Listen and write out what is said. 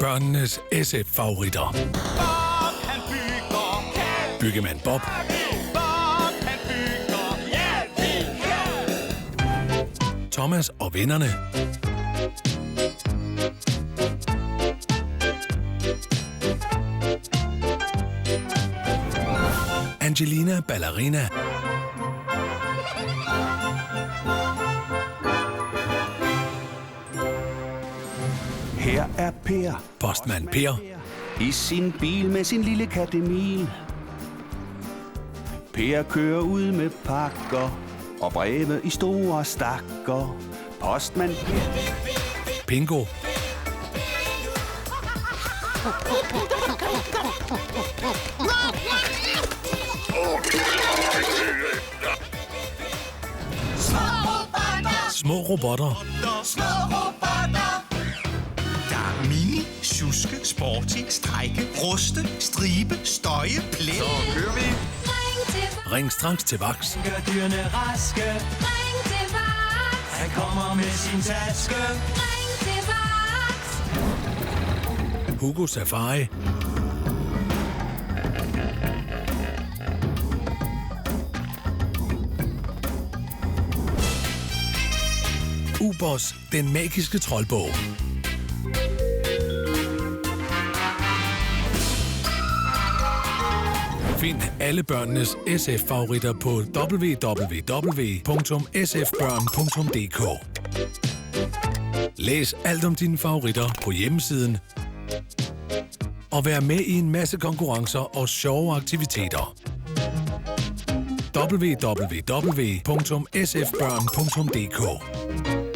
Børnenes SF-favoritter. Bob, han bygger. Byggemand Bob. Bob, han bygger. Ja, vi kan. Thomas og vennerne. Angelina Ballerina. Her er Per. Postmand Per. I sin bil med sin lille kat Emil. Per kører ud med pakker og breve i store stakker. Postmand Per. Pingo. Små robotter. Små robotter. Der er mini, tjuske, sporty, strække, ruste, stribe, støje, plæne. Så kører vi. Ring straks til vaks. Gør dyrene raske. Ring til Vagt. Han kommer med sin taske. Ring til Vagt. Hugo Safari. Ubers, den magiske troldbog. Find alle børnenes SF-favoritter på www.sfbørn.dk. Læs alt om dine favoritter på hjemmesiden. Og vær med i en masse konkurrencer og sjove aktiviteter. www.sfbørn.dk